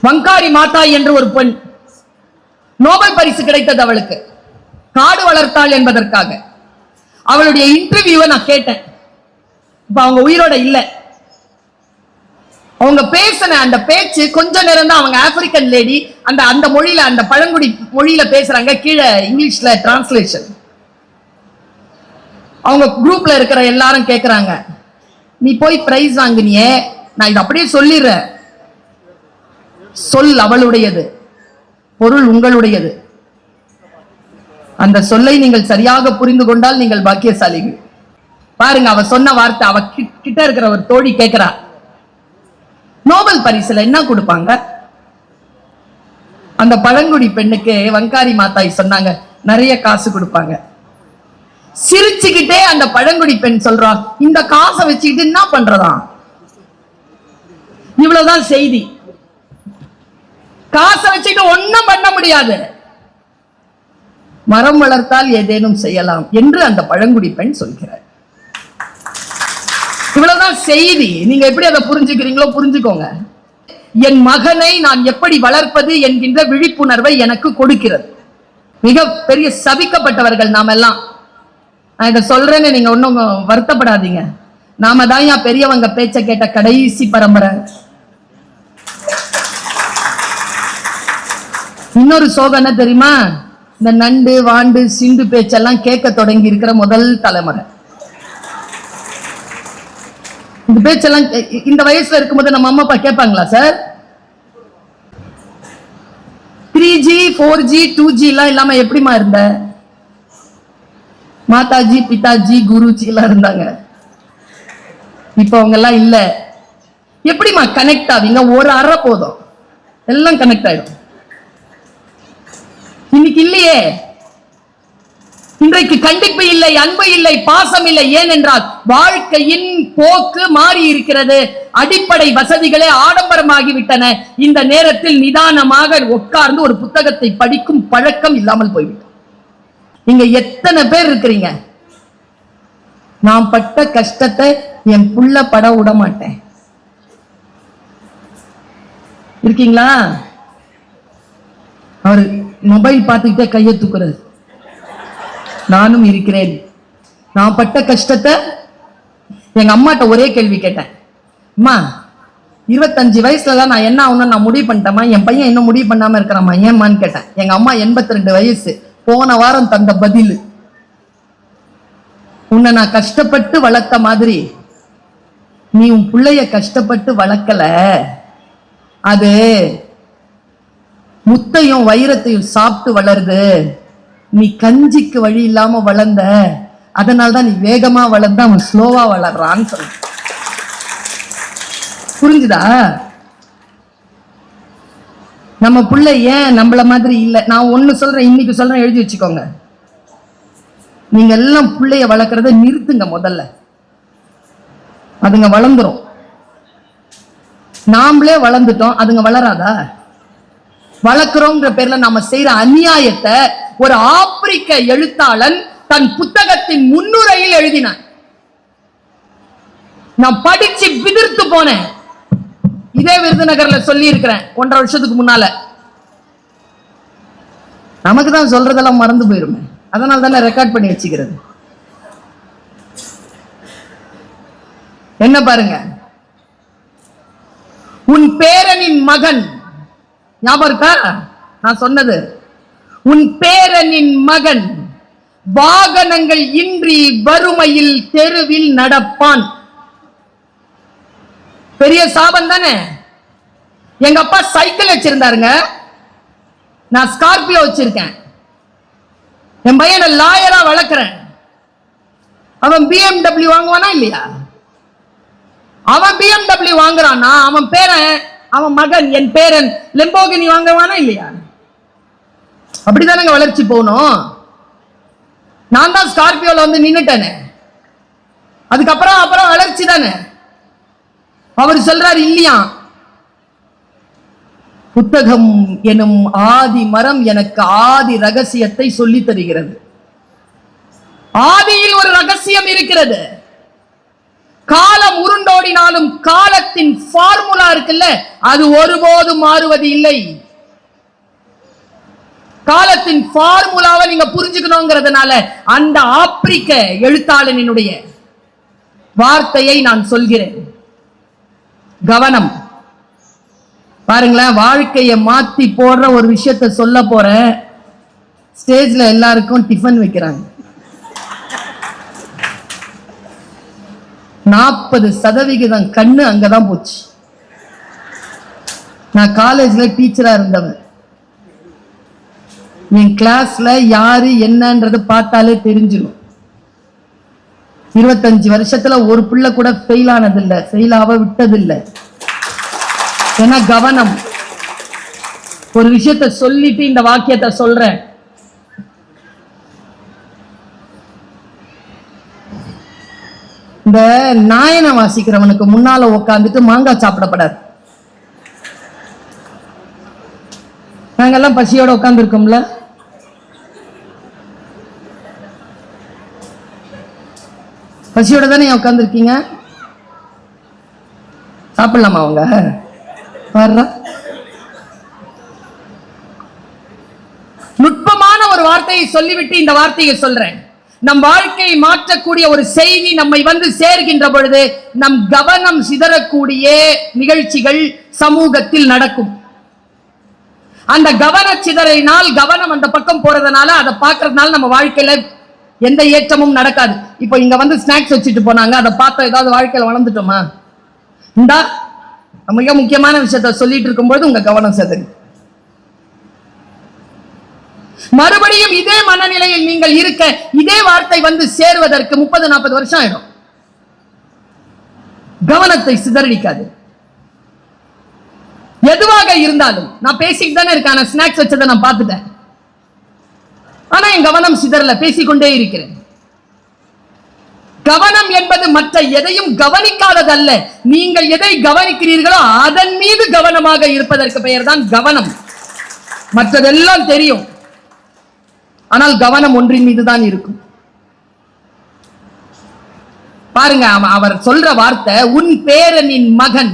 Wangari மாதா என்று ஒரு பெண், நோபல் பரிசு கிடைத்தது அவளுக்கு, காடு வளர்த்தாள் என்பதற்காக. அவளுடைய இன்டர்வியூவை நான் கேட்டேன். இப்ப அவங்க உயிரோட இல்ல. அவங்க பேசின அந்த பேச்சு கொஞ்ச நேரம் தான். அவங்க ஆப்பிரிக்கன் லேடி, அந்த மொழியில, அந்த பழங்குடி மொழியில பேசுறாங்க. கீழே இங்கிலீஷ்ல டிரான்ஸ்லேஷன். அவங்க குரூப்ல இருக்கிற எல்லாரும் கேட்கிறாங்க, நீ போய் பிரைஸ் வாங்கினியே, நான் இது அப்படியே சொல்லிடுறேன், சொல் அவளுடையது, பொருள் உங்களுடையது. அந்த சொல்லை நீங்கள் சரியாக புரிந்து கொண்டால் நீங்கள் பாக்கியசாலிகள். பாருங்க, அவ சொன்ன வார்த்தை. அவ கிட்ட இருக்கிற ஒரு தோழி கேட்கிறா, நோபல் பரிசுல என்ன கொடுப்பாங்க? அந்த பழங்குடி பெண்ணுக்கு வங்காரி மாதாய் சொன்னாங்க, நிறைய காசு கொடுப்பாங்க. சிரிச்சுக்கிட்டே அந்த பழங்குடி பெண் சொல்றா, இந்த காசை வச்சுக்கிட்டு என்ன பண்றதா? இவ்வளவுதான் செய்தி. காசை வச்சுக்கிட்டு ஒன்னும் பண்ண முடியாது, மரம் வளர்த்தால் ஏதேனும் செய்யலாம் என்று அந்த பழங்குடி பெண் சொல்கிறார். இவ்வளவுதான் செய்தி. நீங்க எப்படி அதை புரிஞ்சுக்கிறீங்களோ புரிஞ்சுக்கோங்க. என் மகனை நான் எப்படி வளர்ப்பது என்கின்ற விழிப்புணர்வை எனக்கு கொடுக்கிறது. மிக பெரிய சபிக்கப்பட்டவர்கள் நாம எல்லாம். நான் இதை சொல்றேன்னு நீங்க ஒன்னும் வருத்தப்படாதீங்க. நாம தான் பெரியவங்க பேச்ச கேட்ட கடைசி பரம்பரை. இன்னொரு சோகம் என்ன தெரியுமா? இந்த நண்டு வாண்டு சிண்டு பேச்செல்லாம் கேட்க தொடங்கி இருக்கிற முதல் தலைமுறை. இந்த பேச்செல்லாம் இந்த வயசுல இருக்கும்போது நம்ம அம்மா அப்பா கேட்பாங்களா சார்? 3G 4G 2G எல்லாம் இல்லாம எப்படிமா இருந்த? மாதாஜி பிதாஜி குருஜி எல்லாம் இருந்தாங்க. இப்ப அவங்க எல்லாம் இல்ல. எப்படிமா கனெக்ட் ஆவீங்க? ஒரு அறை போதும், எல்லாம் கனெக்ட் ஆயிடும். இன்னைக்கு இல்லையே. இன்றைக்கு கண்டிப்பு இல்லை, அன்பு இல்லை, பாசம் இல்லை. ஏனென்றால் வாழ்க்கையின் போக்கு மாறி இருக்கிறது. அடிப்படை வசதிகளே ஆடம்பரமாகிவிட்டன. இந்த நேரத்தில் நிதானமாக உட்கார்ந்து ஒரு புத்தகத்தை படிக்கும் பழக்கம் இல்லாமல் போய்விட்டது. நீங்க எத்தனை பேர் இருக்கிறீங்க? நான் பட்ட கஷ்டத்தை என் புள்ள பட விட மாட்டேன் இருக்கீங்களா? அவரு மொபைல் பார்த்துக்கிட்டே கையை தூக்குறது. நானும் இருக்கிறேன். நான் பட்ட கஷ்டத்தை எங்க அம்மாட்ட ஒரே கேள்வி கேட்டேன். அம்மா, 25 வயசுலதான் நான் என்ன ஆகணும்னு நான் முடிவு பண்ணிட்டேமா, என் பையன் இன்னும் முடிவு பண்ணாம இருக்கிறாமா, ஏம்மான்னு கேட்டேன். எங்க அம்மா 82 வயசு. போன வாரம் தந்த பதில், உன்னை நான் கஷ்டப்பட்டு வளர்த்த மாதிரி நீ உன் பிள்ளைய கஷ்டப்பட்டு வளர்க்கல. அது முத்தையும் வைரத்தையும் சாப்பிட்டு வளருது. நீ கஞ்சிக்கு வழி இல்லாம வளர்ந்த, அதனால்தான் நீ வேகமா வளர்ந்த, அவன் ஸ்லோவா வளர்றான்னு சொல்ல. புரிஞ்சுதா? நம்ம பிள்ளை ஏன் நம்மள மாதிரி இல்ல? நான் ஒண்ணு சொல்றேன், இன்னைக்கு சொல்றேன், எழுதி வச்சுக்கோங்க. நீங்க எல்லாம் பிள்ளைய வளர்க்கறத நிறுத்துங்க முதல்ல. அதுங்க வளர்ந்துரும். நாமளே வளர்ந்துட்டோம், அதுங்க வளராதா? வளர்க்கிறோங்கிற பேர்ல நாம செய்யற அநியாயத்தை ஒரு ஆப்பிரிக்க எழுத்தாளன் தன் புத்தகத்தின் முன்னுரையில் எழுதினான். நான் படிச்சு விதிர்த்து போனேன். இதே விருதுநகர்ல சொல்லி இருக்கிறேன் 1.5 வருஷத்துக்கு முன்னால. நமக்கு தான் சொல்றதெல்லாம் மறந்து போயிருமே, அதனால தானே ரெக்கார்ட் பண்ணி வச்சுக்கிறது. என்ன பாருங்க, உன் பேரனின் மகன், ஞாபகம் இருக்கா நான் சொன்னது? உன் பேரனின் மகன் வாகனங்கள் இன்றி வறுமையில் தெருவில் நடப்பான். பெரிய சாபம் தானே. எங்க அப்பா சைக்கிள் வச்சிருந்தாருங்க, நான் ஸ்கார்பியோ வச்சிருக்கேன். என் பையனை லாயரா வளர்க்கிறேன். அவன் BMW வாங்குவானா இல்லையா? அவன் BMW வாங்குறான்னா அவன் பேரன், அவன் மகன், என் பேரன் லெம்போகினி வாங்குவானா இல்லையா? அப்படிதானங்க வளர்ச்சி போகணும். நான் தான் ஸ்கார்பியோல வந்து நின்னுட்டேனே, அதுக்கப்புறம் வளர்ச்சி தானே. அவர் சொல்றாரு இல்லையா, புத்தகம் எனும் ஆதி மரம் எனக்கு ஆதி ரகசியத்தை சொல்லி தருகிறது. ஆதியில் ஒரு ரகசியம் இருக்கிறது. காலம் உருண்டோடி மாறினாலும் காலத்தின் ஃபார்முலா இருக்குல்ல, அது ஒருபோதும் மாறுவது இல்லை. காலத்தின் ஃபார்முலாவை நீங்க புரிஞ்சுக்கணுங்கிறதுனால அந்த ஆப்பிரிக்க எழுத்தாளனினுடைய வார்த்தையை நான் சொல்கிறேன். கவனம். பாருங்களேன், வாழ்க்கையை மாத்தி போடுற ஒரு விஷயத்தை சொல்ல போறேன். ஸ்டேஜ்ல எல்லாருக்கும் டிஃபன் வைக்கிறாங்க. 40% கண்ணு அங்கதான் போச்சு. நான் காலேஜ்ல டீச்சரா இருந்தவன். என் கிளாஸ்ல யாரு என்னன்றது பார்த்தாலே தெரிஞ்சிடும். 25 வருஷத்துல ஒரு பிள்ளை கூட ஃபெயில் ஆனதில்லை, ஃபெயிலாக விட்டதில்லை. ஏன்னா கவனம். ஒரு விஷயத்தை சொல்லிட்டு இந்த வாக்கியத்தை சொல்றேன். இந்த நாயனை வாசிக்கிறவனுக்கு முன்னால உட்காந்துட்டு மாங்காய் சாப்பிடப்படாது. நாங்கெல்லாம் பசியோட உட்கார்ந்து இருக்கோம்ல. பசியோட தானே உட்கார்ந்து இருக்கீங்க. சாப்பிடலாமா அவங்க? நுட்பமான ஒரு வார்த்தையை சொல்லிவிட்டு இந்த வார்த்தையை சொல்றேன். நம் வாழ்க்கையை மாற்றக்கூடிய ஒரு செய்தி நம்மை வந்து சேர்கின்ற பொழுது நம் கவனம் சிதறக்கூடிய நிகழ்ச்சிகள் சமூகத்தில் நடக்கும். அந்த கவன சிதறினால், கவனம் அந்த பக்கம் போறதுனால, அதை பார்க்கறதுனால நம்ம வாழ்க்கையில எந்த ஏற்றமும் நடக்காது. இப்போ இங்க வந்து ஸ்நாக்ஸ் வச்சுட்டு போனாங்க, அதை பார்த்தா ஏதாவது வாழ்க்கையில வளர்ந்துட்டோமா? இந்தா மிக முக்கியமான விஷயத்த சொல்லிட்டு இருக்கும்போது உங்க கவனம் சிதறி மறுபடியும் இதே மனநிலையில் நீங்கள் இருக்க, இதே வார்த்தை வந்து சேருவதற்கு 30-40 வருஷம் ஆயிடும். கவனத்தை சிதறடிக்காது. எதுவாக இருந்தாலும் நான் பேசிட்டு தானே இருக்கேன். ஸ்நாக்ஸ் வச்சதை நான் பார்த்துட்டேன், ஆனா என் கவனம் சிதறல, பேசிக்கொண்டே இருக்கிறேன். கவனம் என்பது மற்ற எதையும் கவனிக்காததல்ல. நீங்கள் எதை கவனிக்கிறீர்களோ அதன் மீது கவனமாக இருப்பதற்கு பெயர் தான் கவனம். மற்றதெல்லாம் தெரியும், ஆனால் கவனம் ஒன்றின் மீது தான் இருக்கும். பாருங்க, அவர் சொல்ற வார்த்தை, உன் பேரனின் மகன்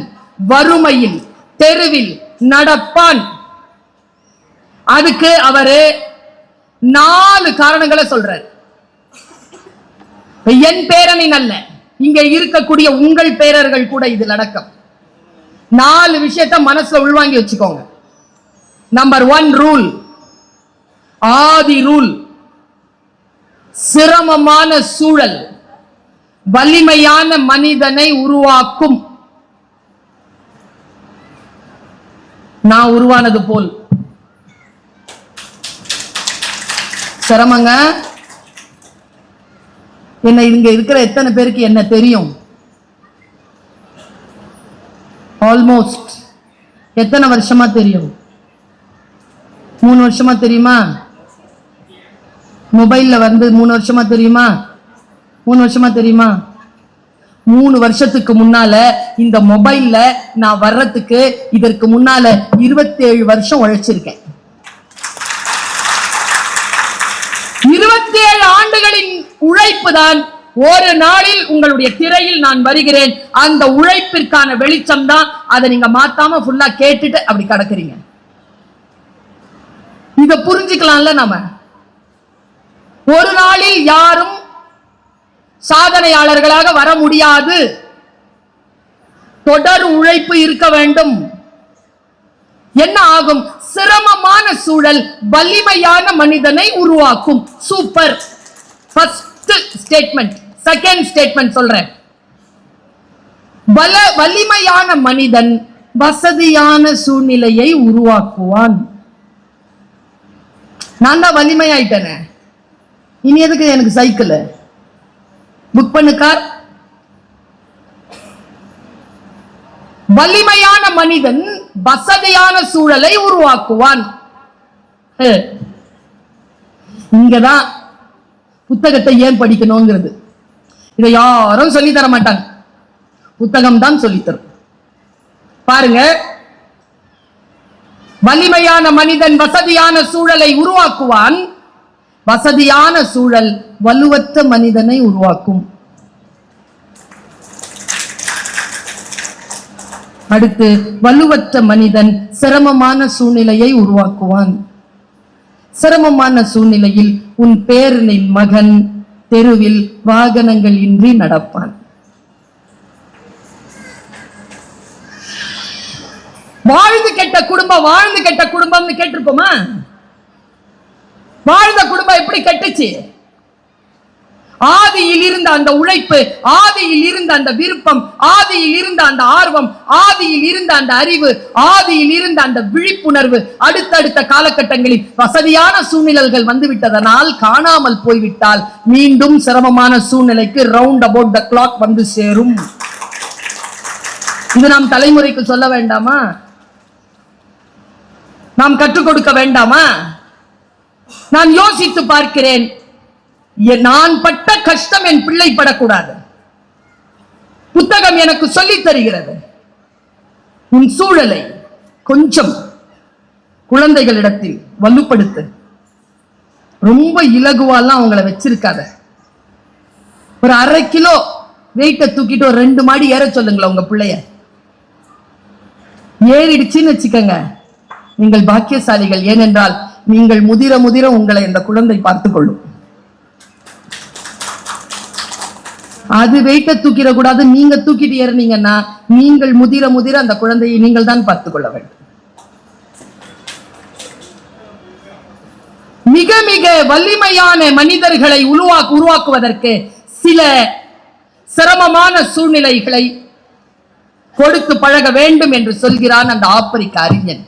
வறுமையில் தெருவில் நடப்பான். அதுக்கு அவரு 4 காரணங்களை சொல்றார். என் பேரனின் அல்ல, இங்க இருக்கக்கூடிய உங்கள் பேரர்கள் கூட இதில் அடக்கம். 4 விஷயத்தை மனசுல உள்வாங்கி வச்சுக்கோங்க. நம்பர் 1 ரூல், ஆதி ரூல். சிரமமான சூழல் வலிமையான மனிதனை உருவாக்கும். நான் உருவானது போல் சிரமங்க. என்ன இங்க இருக்கிற எத்தனை பேருக்கு என்ன தெரியும்? ஆல்மோஸ்ட் எத்தனை வருஷமா தெரியும்? 3 வருஷமா தெரியுமா? மொபைல்ல வந்து 3 வருஷமா தெரியுமா? 3 வருஷமா தெரியுமா? 3 வருஷத்துக்கு முன்னால இந்த மொபைல்ல நான் வர்றதுக்கு இதற்கு முன்னால 27 வருஷம் உழைச்சிருக்கேன். 27 ஆண்டுகளின் உழைப்பு தான் ஒரு நாளில் உங்களுடைய திரையில் நான் வருகிறேன். அந்த உழைப்பிற்கான வெளிச்சம் தான். அதை நீங்க மாத்தாம ஃபுல்லா கேட்டுட்டு அப்படி கடக்குறீங்க. இத புரிஞ்சுக்கலாம்ல. நாம ஒரு நாளில் யாரும் சாதனையாளர்களாக வர முடியாது. தொடர் உழைப்பு இருக்க வேண்டும். என்ன ஆகும்? சிரமமான சூழல் வலிமையான மனிதனை உருவாக்கும். Super. First statement. Second statement சொல்றேன். வலிமையான மனிதன் வசதியான சூழ்நிலையை உருவாக்குவான். நான் தான் வலிமையாயிட்டேனே, இனி எதுக்கு எனக்கு சைக்கிள்? புக் பண்ணு கார். வலிமையான மனிதன் வசதியான சூழலை உருவாக்குவான். இங்கதான் புத்தகத்தை ஏன் படிக்கணுங்கிறது. இதை யாரும் சொல்லி தர மாட்டாங்க, புத்தகம் தான் சொல்லித்தரும். பாருங்க, வலிமையான மனிதன் வசதியான சூழலை உருவாக்குவான். வசதியான சூழல் வலுவற்ற மனிதனை உருவாக்கும். அடுத்து வலுவற்ற மனிதன் சிரமமான சூழ்நிலையை உருவாக்குவான். சிரமமான சூழ்நிலையில் உன் பேரனின் மகன் தெருவில் வாகனங்கள் இன்றி நடப்பான். வாழ்ந்து கெட்ட குடும்பம்னு கேட்டிருப்போமா? வாழ்ந்த குடும்பம் எப்படி கெட்டுச்சு? ஆதியில் இருந்த அந்த உழைப்பு, ஆதியில் இருந்த அந்த விருப்பம், ஆதியில் இருந்த அந்த ஆர்வம், ஆதியில் இருந்த அந்த அறிவு, ஆதியில் இருந்த அந்த விழிப்புணர்வு அடுத்தடுத்த காலகட்டங்களில் வசதியான சூழ்நிலைகள் வந்துவிட்டதனால் காணாமல் போய்விட்டால் மீண்டும் சிரமமான சூழ்நிலைக்கு ரவுண்ட் அபவுட் த கிளாக் வந்து சேரும். இது நாம் தலைமுறைக்கு சொல்ல வேண்டாமா? நாம் கற்றுக் கொடுக்க வேண்டாமா? நான் யோசித்து பார்க்கிறேன், நான் பட்ட கஷ்டம் என் பிள்ளை படக்கூடாது. புத்தகம் எனக்கு சொல்லித் தருகிறது, உன் சூழலை கொஞ்சம் குழந்தைகளிடத்தில் வலுப்படுத்து. ரொம்ப இலகுவாலாம் அவங்களை வச்சிருக்காத. ஒரு 1/2 கிலோ வெயிட்ட தூக்கிட்டு ஒரு 2 மாடி ஏற சொல்லுங்களேன் உங்க பிள்ளைய. ஏறிடுச்சுன்னு வச்சுக்கங்க, நீங்கள் பாக்கியசாலிகள். ஏனென்றால் நீங்கள் முதிர முதிர உங்களை இந்த குழந்தை பார்த்துக் கொள்ளும். அது வெயிட்ட தூக்கிட கூடாது. நீங்க தூக்கிட்டு ஏறினீங்கன்னா நீங்கள் முதிர முதிர அந்த குழந்தையை நீங்கள் தான் பார்த்துக் கொள்ள வேண்டும். மிக மிக வலிமையான மனிதர்களை உருவாக்குவதற்கு சில சிரமமான சூழ்நிலைகளை கொடுத்து பழக வேண்டும் என்று சொல்கிறான் அந்த ஆப்பிரிக்க அறிஞன்.